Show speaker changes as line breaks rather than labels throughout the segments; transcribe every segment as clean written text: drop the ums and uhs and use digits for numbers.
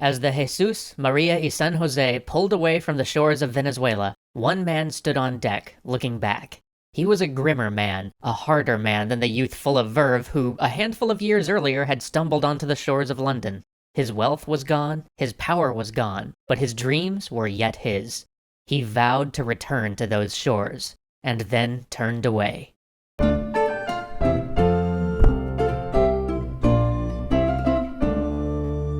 As the Jesus, Maria y San Jose pulled away from the shores of Venezuela, one man stood on deck, looking back. He was a grimmer man, a harder man than the youth full of verve who, a handful of years earlier, had stumbled onto the shores of London. His wealth was gone, his power was gone, but his dreams were yet his. He vowed to return to those shores, and then turned away.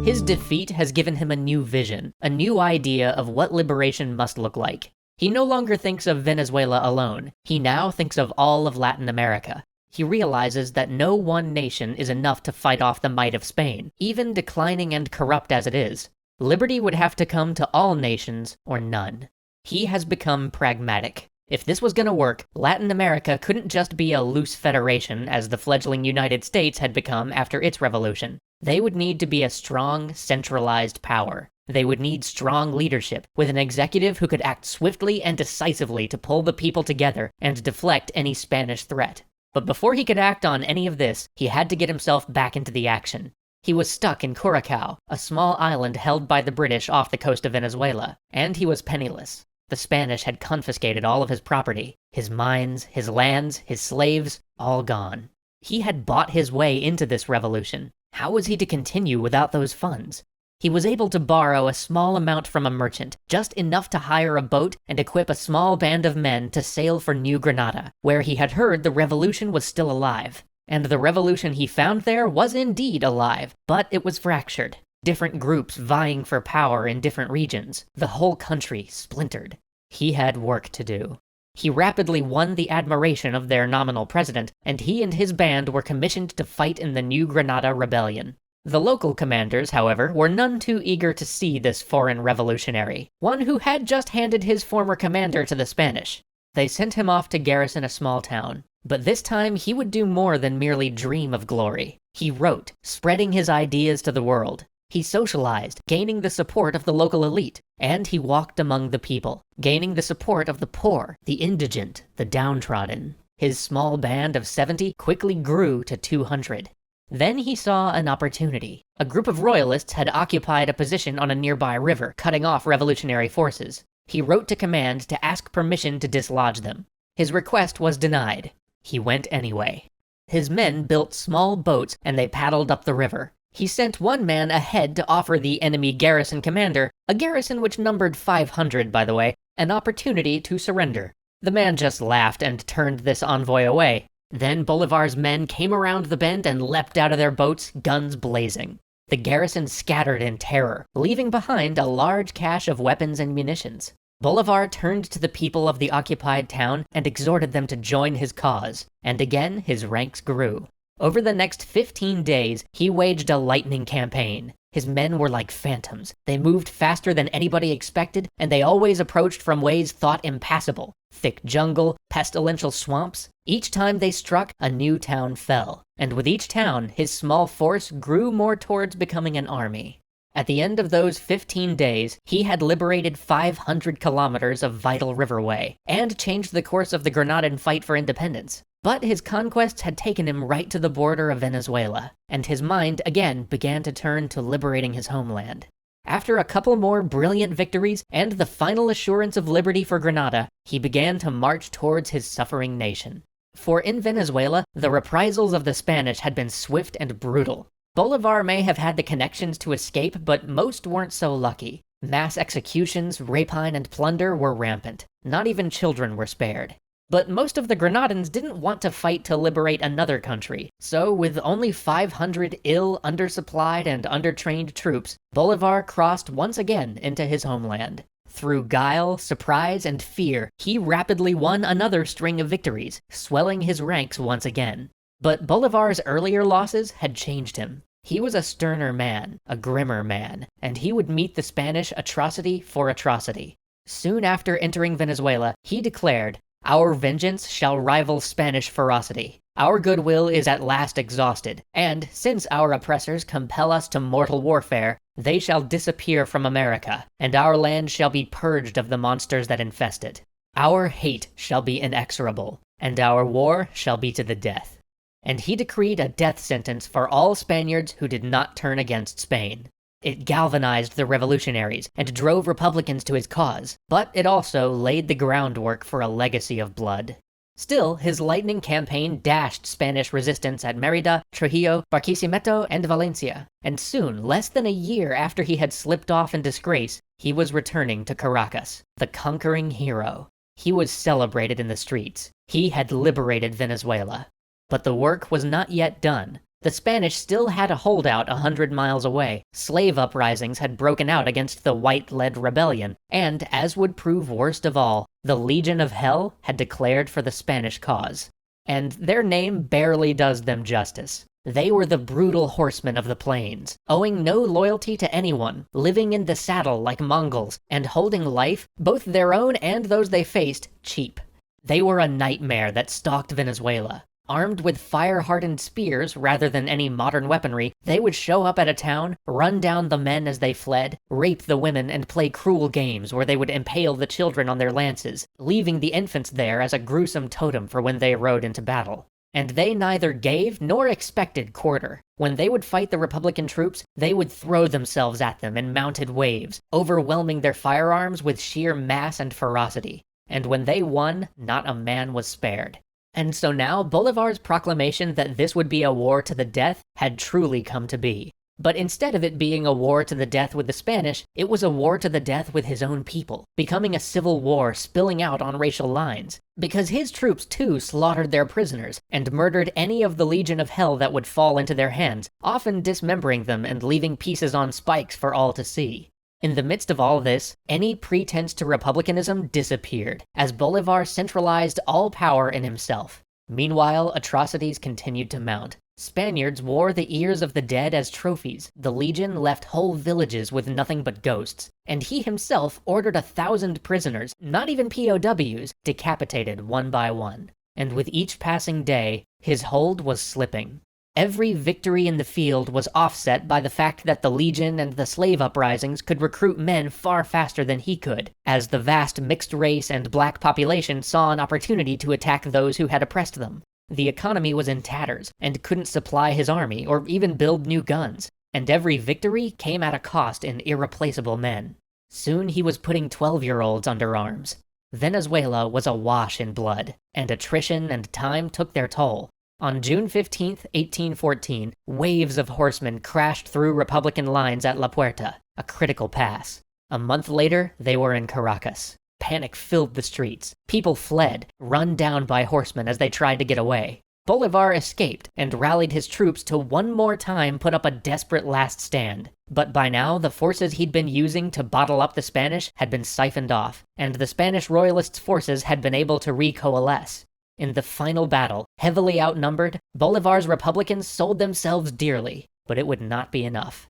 His defeat has given him a new vision, a new idea of what liberation must look like. He no longer thinks of Venezuela alone. He now thinks of all of Latin America. He realizes that no one nation is enough to fight off the might of Spain, even declining and corrupt as it is. Liberty would have to come to all nations or none. He has become pragmatic. If this was gonna work, Latin America couldn't just be a loose federation as the fledgling United States had become after its revolution. They would need to be a strong, centralized power. They would need strong leadership, with an executive who could act swiftly and decisively to pull the people together and deflect any Spanish threat. But before he could act on any of this, he had to get himself back into the action. He was stuck in Curacao, a small island held by the British off the coast of Venezuela, and he was penniless. The Spanish had confiscated all of his property, his mines, his lands, his slaves, all gone. He had bought his way into this revolution. How was he to continue without those funds? He was able to borrow a small amount from a merchant, just enough to hire a boat and equip a small band of men to sail for New Granada, where he had heard the revolution was still alive. And the revolution he found there was indeed alive, but it was fractured. Different groups vying for power in different regions, the whole country splintered. He had work to do. He rapidly won the admiration of their nominal president, and he and his band were commissioned to fight in the New Granada rebellion. The local commanders, however, were none too eager to see this foreign revolutionary, one who had just handed his former commander to the Spanish. They sent him off to garrison a small town, but this time he would do more than merely dream of glory. He wrote, spreading his ideas to the world. He socialized, gaining the support of the local elite, and he walked among the people, gaining the support of the poor, the indigent, the downtrodden. His small band of 70 quickly grew to 200. Then he saw an opportunity. A group of royalists had occupied a position on a nearby river, cutting off revolutionary forces. He wrote to command to ask permission to dislodge them. His request was denied. He went anyway. His men built small boats and they paddled up the river. He sent one man ahead to offer the enemy garrison commander, a garrison which numbered 500 by the way, an opportunity to surrender. The man just laughed and turned this envoy away. Then Bolivar's men came around the bend and leapt out of their boats, guns blazing. The garrison scattered in terror, leaving behind a large cache of weapons and munitions. Bolivar turned to the people of the occupied town and exhorted them to join his cause, and again his ranks grew. Over the next 15 days, he waged a lightning campaign. His men were like phantoms. They moved faster than anybody expected, and they always approached from ways thought impassable. Thick jungle, pestilential swamps. Each time they struck, a new town fell. And with each town, his small force grew more towards becoming an army. At the end of those 15 days, he had liberated 500 kilometers of vital riverway, and changed the course of the Granadan fight for independence. But his conquests had taken him right to the border of Venezuela, and his mind again began to turn to liberating his homeland. After a couple more brilliant victories and the final assurance of liberty for Granada, he began to march towards his suffering nation. For in Venezuela, the reprisals of the Spanish had been swift and brutal. Bolivar may have had the connections to escape, but most weren't so lucky. Mass executions, rapine, and plunder were rampant. Not even children were spared. But most of the Granadans didn't want to fight to liberate another country, so with only 500 ill, undersupplied, and undertrained troops, Bolivar crossed once again into his homeland. Through guile, surprise, and fear, he rapidly won another string of victories, swelling his ranks once again. But Bolivar's earlier losses had changed him. He was a sterner man, a grimmer man, and he would meet the Spanish atrocity for atrocity. Soon after entering Venezuela, he declared, "Our vengeance shall rival Spanish ferocity. Our goodwill is at last exhausted, and, since our oppressors compel us to mortal warfare, they shall disappear from America, and our land shall be purged of the monsters that infest it. Our hate shall be inexorable, and our war shall be to the death." And he decreed a death sentence for all Spaniards who did not turn against Spain. It galvanized the revolutionaries and drove Republicans to his cause, but it also laid the groundwork for a legacy of blood. Still, his lightning campaign dashed Spanish resistance at Mérida, Trujillo, Barquisimeto, and Valencia, and soon, less than a year after he had slipped off in disgrace, he was returning to Caracas, the conquering hero. He was celebrated in the streets. He had liberated Venezuela. But the work was not yet done. The Spanish still had a holdout 100 miles away. Slave uprisings had broken out against the white-led rebellion, and, as would prove worst of all, the Legion of Hell had declared for the Spanish cause. And their name barely does them justice. They were the brutal horsemen of the plains, owing no loyalty to anyone, living in the saddle like Mongols, and holding life, both their own and those they faced, cheap. They were a nightmare that stalked Venezuela. Armed with fire-hardened spears rather than any modern weaponry, they would show up at a town, run down the men as they fled, rape the women, and play cruel games where they would impale the children on their lances, leaving the infants there as a gruesome totem for when they rode into battle. And they neither gave nor expected quarter. When they would fight the Republican troops, they would throw themselves at them in mounted waves, overwhelming their firearms with sheer mass and ferocity. And when they won, not a man was spared. And so now, Bolivar's proclamation that this would be a war to the death had truly come to be. But instead of it being a war to the death with the Spanish, it was a war to the death with his own people, becoming a civil war spilling out on racial lines. Because his troops too slaughtered their prisoners, and murdered any of the Legion of Hell that would fall into their hands, often dismembering them and leaving pieces on spikes for all to see. In the midst of all this, any pretense to republicanism disappeared, as Bolivar centralized all power in himself. Meanwhile, atrocities continued to mount. Spaniards wore the ears of the dead as trophies, the Legion left whole villages with nothing but ghosts, and he himself ordered 1,000 prisoners, not even POWs, decapitated one by one. And with each passing day, his hold was slipping. Every victory in the field was offset by the fact that the Legion and the slave uprisings could recruit men far faster than he could, as the vast mixed race and black population saw an opportunity to attack those who had oppressed them. The economy was in tatters, and couldn't supply his army or even build new guns, and every victory came at a cost in irreplaceable men. Soon he was putting 12-year-olds under arms. Venezuela was awash in blood, and attrition and time took their toll. On June 15, 1814, waves of horsemen crashed through Republican lines at La Puerta, a critical pass. A month later, they were in Caracas. Panic filled the streets. People fled, run down by horsemen as they tried to get away. Bolivar escaped and rallied his troops to one more time put up a desperate last stand. But by now, the forces he'd been using to bottle up the Spanish had been siphoned off, and the Spanish Royalists' forces had been able to recoalesce. In the final battle, heavily outnumbered, Bolivar's Republicans sold themselves dearly, but it would not be enough.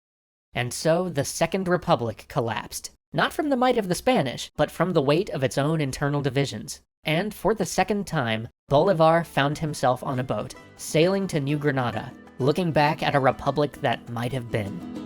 And so the Second Republic collapsed, not from the might of the Spanish, but from the weight of its own internal divisions. And for the second time, Bolivar found himself on a boat, sailing to New Granada, looking back at a republic that might have been.